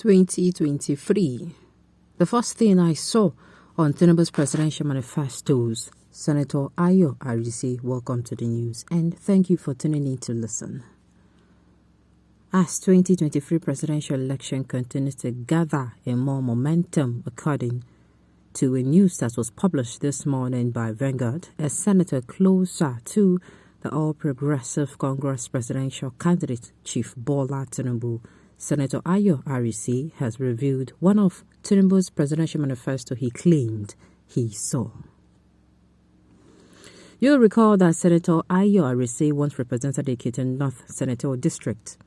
2023. The first thing I saw on Tinubu'S presidential manifestos, Senator Ayo Arise, welcome to the news and thank you for tuning in to listen. As 2023 presidential election continues to gather in more momentum, according to a news that was published this morning by Vanguard, a senator closer to the All Progressive Congress presidential candidate, Chief Bola Tinubu, Senator Ayo Arise, has revealed one of Tinubu'S presidential manifesto he claimed he saw. You'll recall that Senator Ayo Arise once represented the Chieftain North Senatorial District.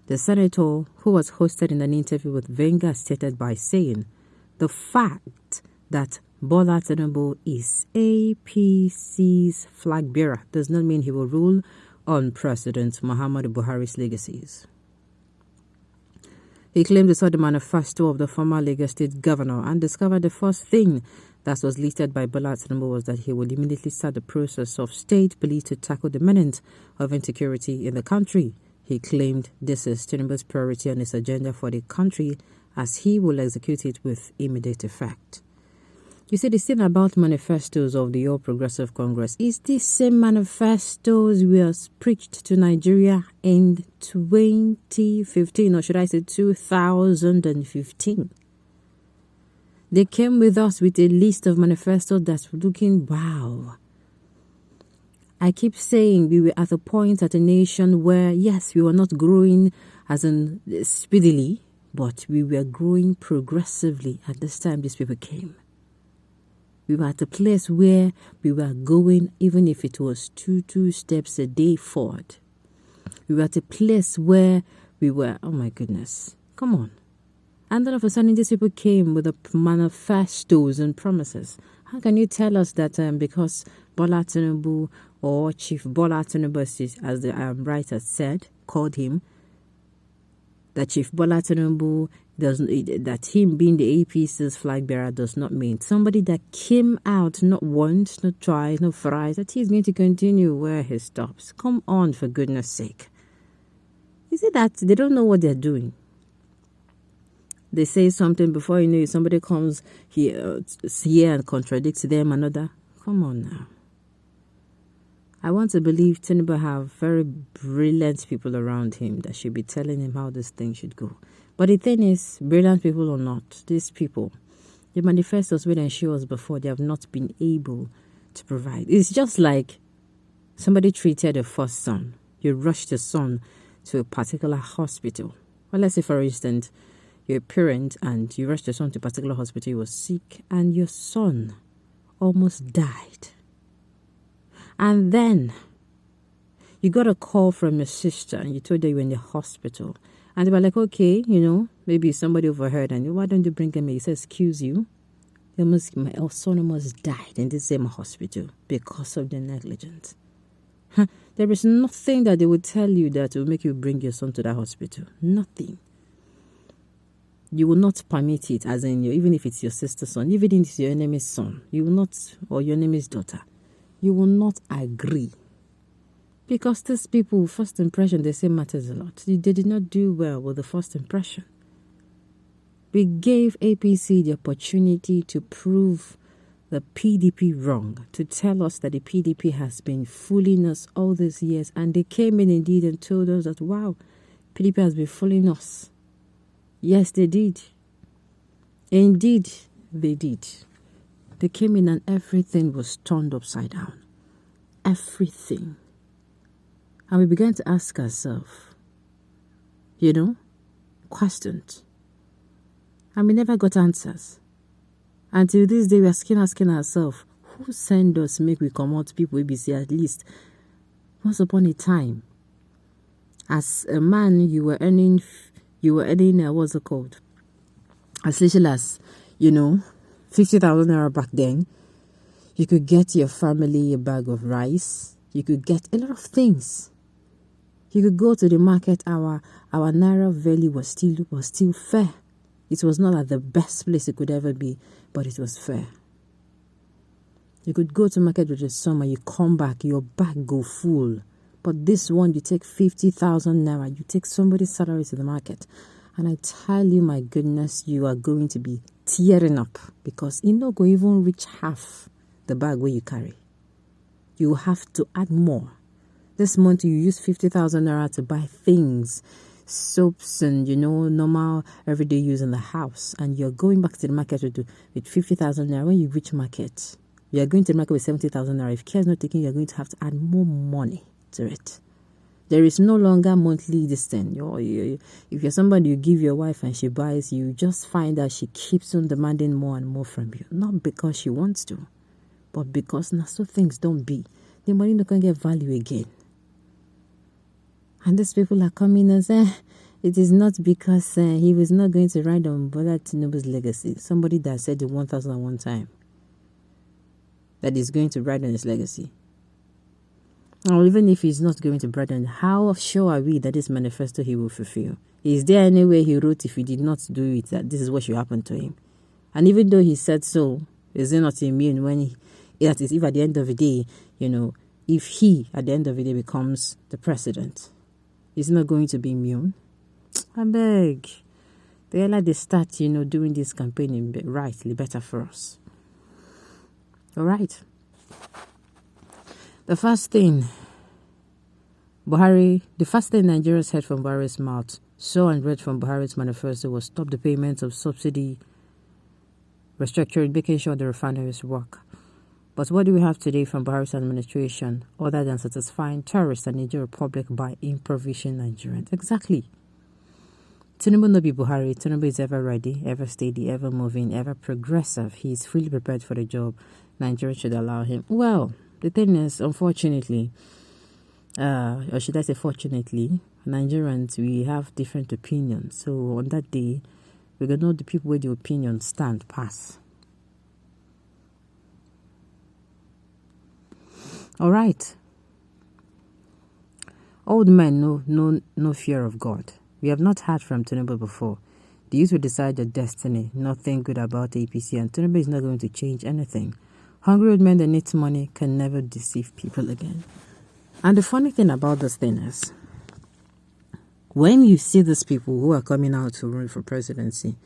The senator, who was hosted in an interview with Vanguard, stated by saying, "The fact that Bola Tinubu is APC's flag bearer does not mean he will rule on President Muhammadu Buhari's legacies." He claimed he saw the manifesto of the former Lagos State governor and discovered the first thing that was listed by Bola Tinubu was that he would immediately start the process of state police to tackle the menace of insecurity in the country. He claimed this is Tinubu's priority on his agenda for the country, as he will execute it with immediate effect. You see, the thing about manifestos of the All Progressive Congress is these same manifestos were preached to Nigeria in 2015, or should I say 2015. They came with us with a list of manifestos that's looking wow. I keep saying we were at a point at a nation where, yes, we were not growing as in speedily, but we were growing progressively at this time these people came. We were at a place where we were going, even if it was two steps a day forward. We were at a place where we were, oh my goodness, come on. And then all of a sudden, these people came with the manifestos and promises. How can you tell us that because Bola Tinubu or Chief Bola Tinubu, as the writer said, called him, that Chief Bola Tinubu that him being the APC's flag bearer does not mean somebody that came out not once, not twice, not thrice, that he's going to continue where he stops. Come on, for goodness sake. Is it that they don't know what they're doing? They say something before you know it, somebody comes here and contradicts them another. Come on now. I want to believe Tinubu have very brilliant people around him that should be telling him how this thing should go. But the thing is, brilliant people or not, these people, the manifestos we ensure us before, they have not been able to provide. It's just like somebody treated a first son. You rushed your son to a particular hospital. Well, let's say, for instance, you're a parent and you rushed your son to a particular hospital, he was sick, and your son almost died. And then you got a call from your sister and you told her you were in the hospital. And they were like, okay, maybe somebody overheard and why don't you bring him here? He said, excuse you, my son almost died in the same hospital because of the negligence. There is nothing that they would tell you that will make you bring your son to that hospital. Nothing. You will not permit it, as in even if it's your sister's son, even if it's your enemy's son, you will not, or your enemy's daughter, you will not agree. Because these people, first impression, they say matters a lot. They did not do well with the first impression. We gave APC the opportunity to prove the PDP wrong, to tell us that the PDP has been fooling us all these years. And they came in indeed and told us that, wow, PDP has been fooling us. Yes, they did. Indeed, they did. They came in and everything was turned upside down. Everything. And we began to ask ourselves, questions. And we never got answers. Until this day, we are still asking ourselves, who sent us make we come out people ABC at least? Once upon a time, as a man, you were earning, what's it called? As little as, 50,000 naira back then. You could get your family a bag of rice. You could get a lot of things. You could go to the market. Our naira value was still fair. It was not at the best place it could ever be, but it was fair. You could go to market with your summer, you come back, your bag go full. But this one, you take 50,000 naira, you take somebody's salary to the market, And I tell you, my goodness, you are going to be tearing up because you no go even reach half the bag where you carry. You have to add more. This month you use 50,000 naira to buy things, soaps and, normal everyday use in the house. And you're going back to the market with 50,000 naira. When you reach market, you're going to the market with 70,000 naira. If care is not taken, you're going to have to add more money to it. There is no longer monthly this thing. If you're somebody, you give your wife and she buys, you just find that she keeps on demanding more and more from you. Not because she wants to, but because now so things don't be. The money not going to get value again. And these people are coming and saying, it is not because he was not going to ride on Bola Tinubu's legacy. Somebody that said it 1,001 time that is going to ride on his legacy. Or even if he's not going to ride on, how sure are we that this manifesto he will fulfill? Is there any way he wrote if he did not do it, that this is what should happen to him? And even though he said so, is he not immune when that is, if at the end of the day, if he at the end of the day becomes the president, is not going to be immune? I beg. They like they start, doing this campaigning rightly better for us. All right. The first thing Nigerians heard from Buhari's mouth, saw and read from Buhari's manifesto was stop the payments of subsidy, restructuring, making sure the refineries work. But what do we have today from Buhari's administration other than satisfying terrorists and Niger Republic by impoverishing Nigerians? Exactly. Tinubu no be Buhari. Tinubu is ever ready, ever steady, ever moving, ever progressive. He is fully prepared for the job. Nigeria should allow him. Well, the thing is, unfortunately, or should I say fortunately, Nigerians, we have different opinions. So on that day, we're going to know the people where the opinions stand pass. All right. Old men no fear of God. We have not heard from Tinubu before. The youth will decide their destiny. Nothing good about APC, and Tinubu is not going to change anything. Hungry old men that need money can never deceive people again. And the funny thing about this thing is, when you see these people who are coming out to run for presidency,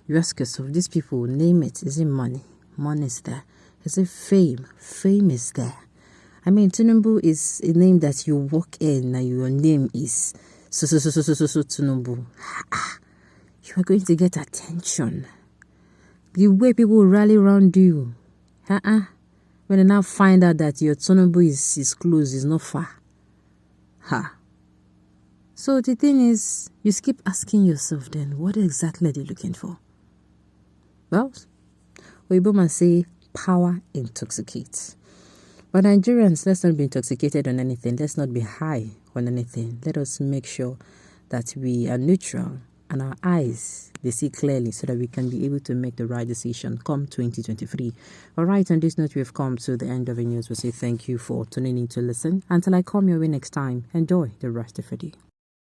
you ask yourself, these people, name it. Is it money? Money is there. Is it fame? Fame is there. I mean, Tinubu is a name that you walk in and your name is so Tinubu. You are going to get attention. The way people will rally around you. When they now find out that your Tinubu is close, is not far. So the thing is, you keep asking yourself then, what exactly are they looking for? Well, Oyibo say power intoxicates. But Nigerians, let's not be intoxicated on anything. Let's not be high on anything. Let us make sure that we are neutral and our eyes, they see clearly so that we can be able to make the right decision come 2023. All right, on this note, we've come to the end of the news. We'll say thank you for tuning in to listen. Until I come your way next time, enjoy the rest of the day.